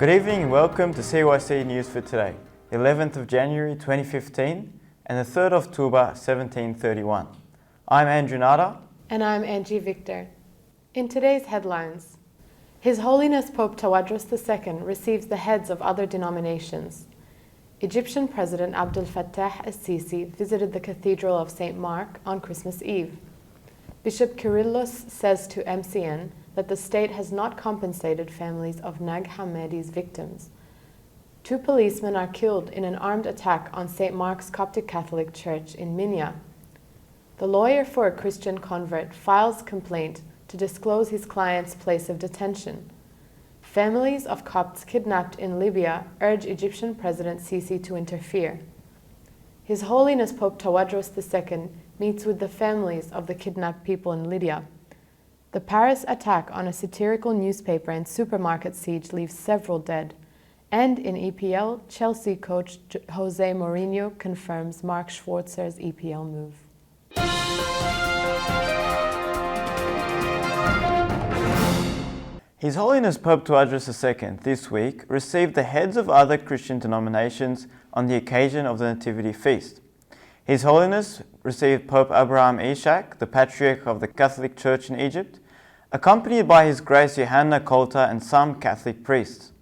Good evening and welcome to CYC News for today, 11th of January 2015 and the 3rd of October 1731. I'm Andrew Nada. And I'm Angie Victor. In today's headlines, His Holiness Pope Tawadros II receives the heads of other denominations. Egyptian President Abdel Fattah al-Sisi visited the Cathedral of St. Mark on Christmas Eve. Bishop Kyrillos says to MCN that the state has not compensated families of Nag Hammadi's victims. 2 policemen are killed in an armed attack on St. Mark's Coptic Catholic Church in Minya. The lawyer for a Christian convert files complaint to disclose his client's place of detention. Families of Copts kidnapped in Libya urge Egyptian President Sisi to interfere. His Holiness Pope Tawadros II meets with the families of the kidnapped people in Libya. The Paris attack on a satirical newspaper and supermarket siege leaves several dead. And in EPL, Chelsea coach Jose Mourinho confirms Mark Schwarzer's EPL move. His Holiness Pope Tawadros II this week received the heads of other Christian denominations on the occasion of the Nativity Feast. His Holiness received Pope Abraham Ishak, the Patriarch of the Catholic Church in Egypt, accompanied by His Grace Johanna Colta and some Catholic priests.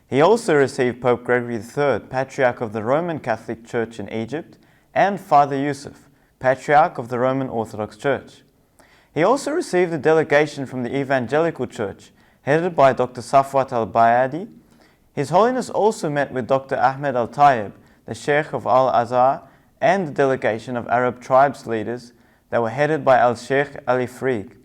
He also received Pope Gregory III, Patriarch of the Roman Catholic Church in Egypt, and Father Yusuf, Patriarch of the Roman Orthodox Church. He also received a delegation from the Evangelical Church, headed by Dr. Safwat al-Bayadi. His Holiness also met with Dr. Ahmed al-Tayyib, the Sheikh of Al-Azhar, and the delegation of Arab tribes leaders that were headed by al-Sheikh Ali Freeg.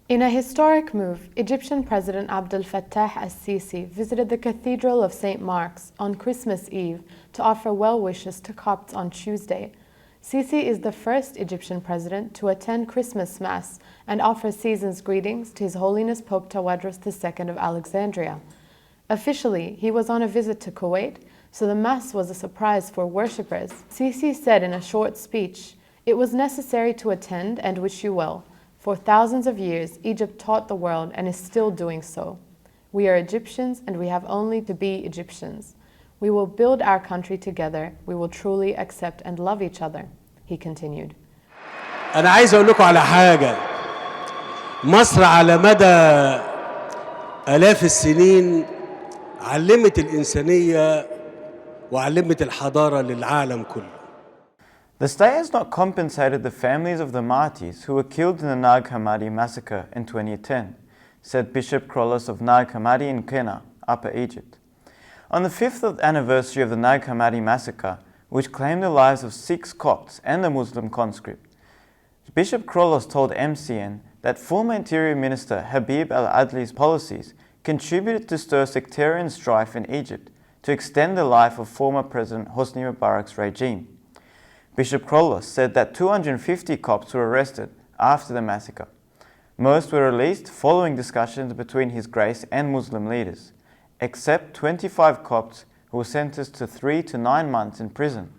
In a historic move, Egyptian President Abdel Fattah al-Sisi visited the Cathedral of St. Mark's on Christmas Eve to offer well wishes to Copts on Tuesday. Sisi is the first Egyptian president to attend Christmas Mass and offer season's greetings to His Holiness Pope Tawadros II of Alexandria. Officially, he was on a visit to Kuwait, so the Mass was a surprise for worshippers. Sisi said in a short speech, "It was necessary to attend and wish you well. For thousands of years, Egypt taught the world and is still doing so. We are Egyptians and we have only to be Egyptians. We will build our country together. We will truly accept and love each other," he continued. أنا عايز أقول لكم على حاجة. مصر على مدى آلاف السنين علمت الإنسانية وعلمت الحضارة للعالم كله. The state has not compensated the families of the martyrs who were killed in the Nag Hammadi massacre in 2010, said Bishop Kyrillos of Nag Hammadi in Kenya, Upper Egypt. On the 5th anniversary of the Nag Hammadi massacre, which claimed the lives of 6 Copts and a Muslim conscript, Bishop Kyrillos told MCN that former Interior Minister Habib al-Adli's policies contributed to stir sectarian strife in Egypt to extend the life of former President Hosni Mubarak's regime. Bishop Kyrillos said that 250 Copts were arrested after the massacre. Most were released following discussions between His Grace and Muslim leaders, except 25 Copts who were sentenced to 3 to 9 months in prison.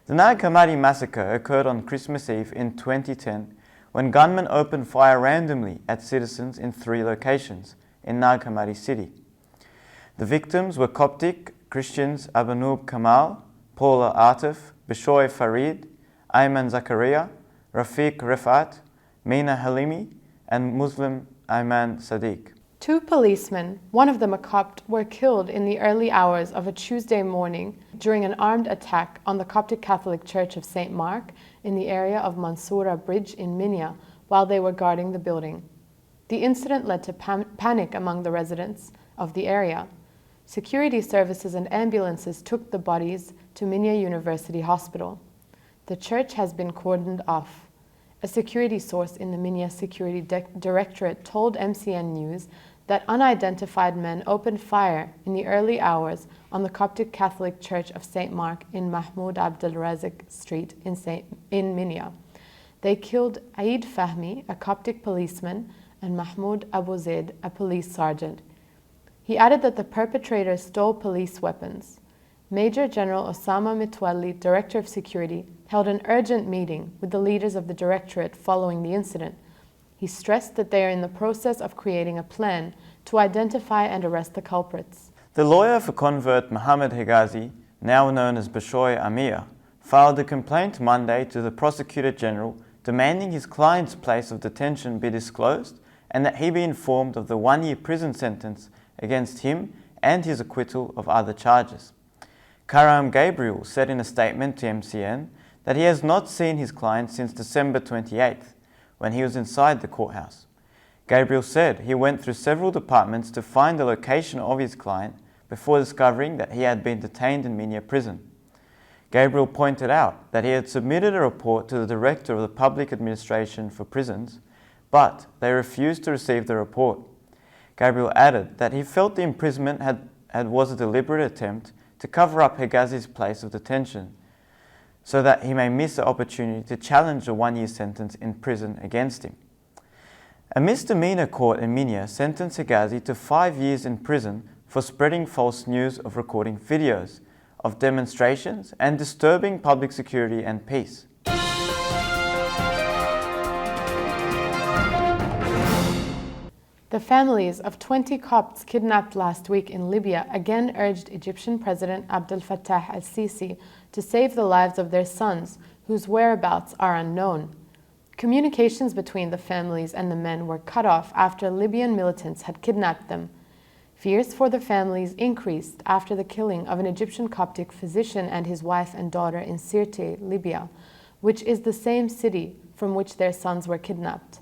The Nag Hammadi massacre occurred on Christmas Eve in 2010 when gunmen opened fire randomly at citizens in 3 locations in Nag Hammadi city. The victims were Coptic Christians Abanub Kamal, Paula Atif, Bishoy Farid, Ayman Zakaria, Rafiq Rifat, Mina Halimi, and Muslim Ayman Sadiq. 2 policemen, one of them a Copt, were killed in the early hours of a Tuesday morning during an armed attack on the Coptic Catholic Church of St. Mark in the area of Mansoura Bridge in Minya while they were guarding the building. The incident led to panic among the residents of the area. Security services and ambulances took the bodies to Minya University Hospital. The church has been cordoned off. A security source in the Minya Security Directorate told MCN News that unidentified men opened fire in the early hours on the Coptic Catholic Church of St. Mark in Mahmoud Abdel Razak Street in Minya. They killed Aid Fahmi, a Coptic policeman, and Mahmoud Abu Zaid, a police sergeant. He added that the perpetrators stole police weapons. Major General Osama Mitwalli, Director of Security, held an urgent meeting with the leaders of the Directorate following the incident. He stressed that they are in the process of creating a plan to identify and arrest the culprits. The lawyer for convert Mohammed Hegazi, now known as Bishoy Amir, filed a complaint Monday to the Prosecutor General demanding his client's place of detention be disclosed and that he be informed of the one-year prison sentence against him and his acquittal of other charges. Karam Gabriel said in a statement to MCN that he has not seen his client since December 28th, when he was inside the courthouse. Gabriel said he went through several departments to find the location of his client before discovering that he had been detained in Minya prison. Gabriel pointed out that he had submitted a report to the Director of the Public Administration for Prisons, but they refused to receive the report. Gabriel added that he felt the imprisonment was a deliberate attempt to cover up Hegazi's place of detention, so that he may miss the opportunity to challenge a one-year sentence in prison against him. A misdemeanor court in Minya sentenced Hegazi to 5 years in prison for spreading false news of recording videos of demonstrations and disturbing public security and peace. The families of 20 Copts kidnapped last week in Libya again urged Egyptian President Abdel Fattah al-Sisi to save the lives of their sons, whose whereabouts are unknown. Communications between the families and the men were cut off after Libyan militants had kidnapped them. Fears for the families increased after the killing of an Egyptian Coptic physician and his wife and daughter in Sirte, Libya, which is the same city from which their sons were kidnapped.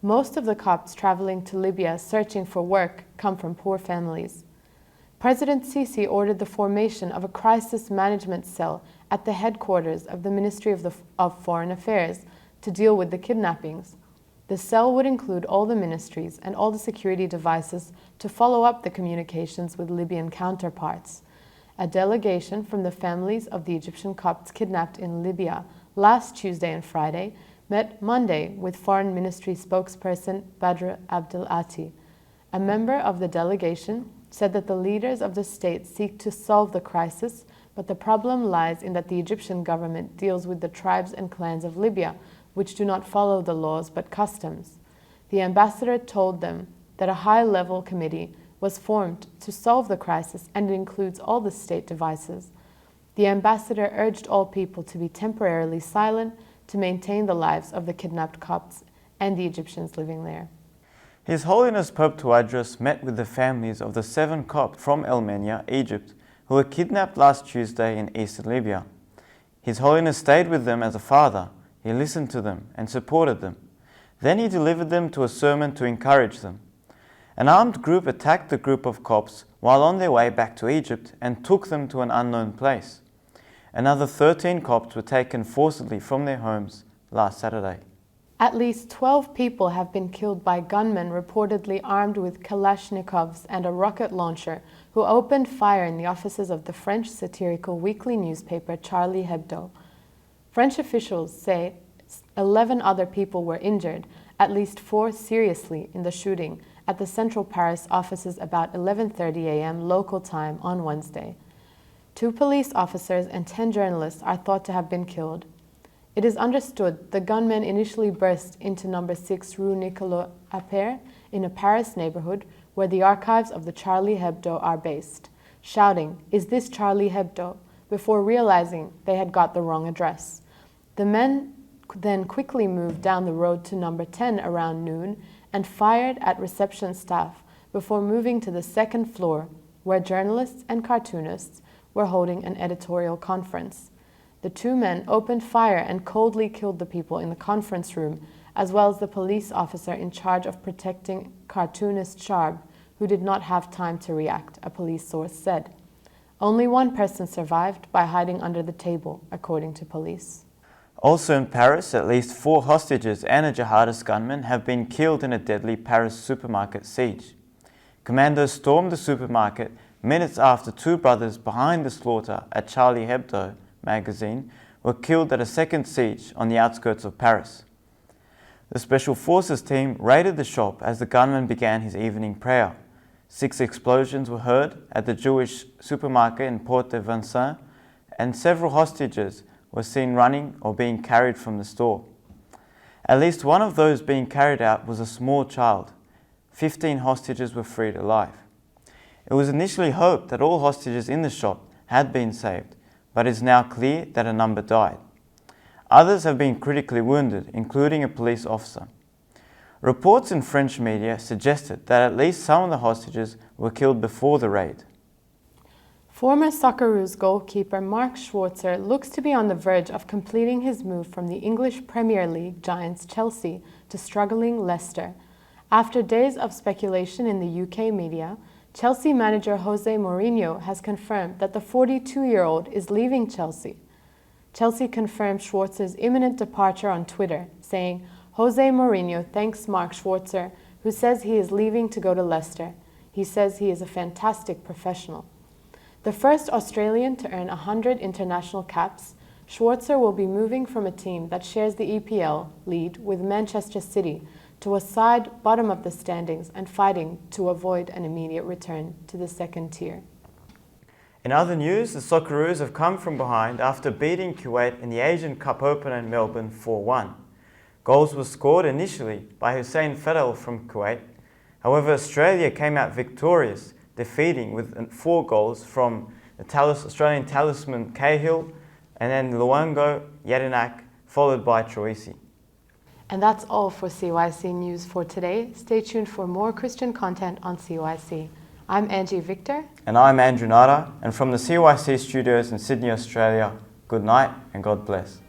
Most of the Copts traveling to Libya searching for work come from poor families. President Sisi ordered the formation of a crisis management cell at the headquarters of the Ministry of Foreign Affairs to deal with the kidnappings. The cell would include all the ministries and all the security devices to follow up the communications with Libyan counterparts. A delegation from the families of the Egyptian Copts kidnapped in Libya last Tuesday and Friday met Monday with Foreign Ministry spokesperson Badr Abdel Ati. A member of the delegation said that the leaders of the state seek to solve the crisis, but the problem lies in that the Egyptian government deals with the tribes and clans of Libya, which do not follow the laws but customs. The ambassador told them that a high-level committee was formed to solve the crisis and it includes all the state devices. The ambassador urged all people to be temporarily silent to maintain the lives of the kidnapped Copts and the Egyptians living there. His Holiness Pope Tawadros met with the families of the 7 Copts from El Minya, Egypt, who were kidnapped last Tuesday in eastern Libya. His Holiness stayed with them as a father. He listened to them and supported them. Then he delivered them to a sermon to encourage them. An armed group attacked the group of Copts while on their way back to Egypt and took them to an unknown place. Another 13 Copts were taken forcibly from their homes last Saturday. At least 12 people have been killed by gunmen reportedly armed with Kalashnikovs and a rocket launcher who opened fire in the offices of the French satirical weekly newspaper Charlie Hebdo. French officials say 11 other people were injured, at least 4 seriously, in the shooting at the Central Paris offices about 11:30 a.m. local time on Wednesday. 2 police officers and 10 journalists are thought to have been killed. It is understood the gunmen initially burst into number 6 Rue Nicolas Appert in a Paris neighborhood where the archives of the Charlie Hebdo are based, shouting, "Is this Charlie Hebdo?" before realizing they had got the wrong address. The men then quickly moved down the road to number 10 around noon and fired at reception staff before moving to the 2nd floor where journalists and cartoonists were holding an editorial conference. The 2 men opened fire and coldly killed the people in the conference room, as well as the police officer in charge of protecting cartoonist Sharb, who did not have time to react, a police source said. Only 1 person survived by hiding under the table, according to police. Also in Paris, at least 4 hostages and a jihadist gunman have been killed in a deadly Paris supermarket siege. Commandos stormed the supermarket minutes after 2 brothers behind the slaughter at Charlie Hebdo magazine were killed at a second siege on the outskirts of Paris. The Special Forces team raided the shop as the gunman began his evening prayer. 6 explosions were heard at the Jewish supermarket in Porte de Vincennes, and several hostages were seen running or being carried from the store. At least one of those being carried out was a small child. 15 hostages were freed alive. It was initially hoped that all hostages in the shop had been saved, but it is now clear that a number died. Others have been critically wounded, including a police officer. Reports in French media suggested that at least some of the hostages were killed before the raid. Former Socceroos goalkeeper Mark Schwarzer looks to be on the verge of completing his move from the English Premier League giants Chelsea to struggling Leicester. After days of speculation in the UK media, Chelsea manager Jose Mourinho has confirmed that the 42-year-old is leaving Chelsea. Chelsea confirmed Schwarzer's imminent departure on Twitter, saying, "Jose Mourinho thanks Mark Schwarzer, who says he is leaving to go to Leicester. He says he is a fantastic professional." The first Australian to earn 100 international caps, Schwarzer will be moving from a team that shares the EPL lead with Manchester City to a side bottom of the standings and fighting to avoid an immediate return to the second tier. In other news, the Socceroos have come from behind after beating Kuwait in the Asian Cup opener in Melbourne 4-1. Goals were scored initially by Hussein Fadel from Kuwait. However, Australia came out victorious, defeating with 4 goals from the Australian talisman Cahill and then Luongo Jedinak, followed by Troisi. And that's all for CYC News for today. Stay tuned for more Christian content on CYC. I'm Angie Victor. And I'm Andrew Nada, and from the CYC studios in Sydney, Australia, good night and God bless.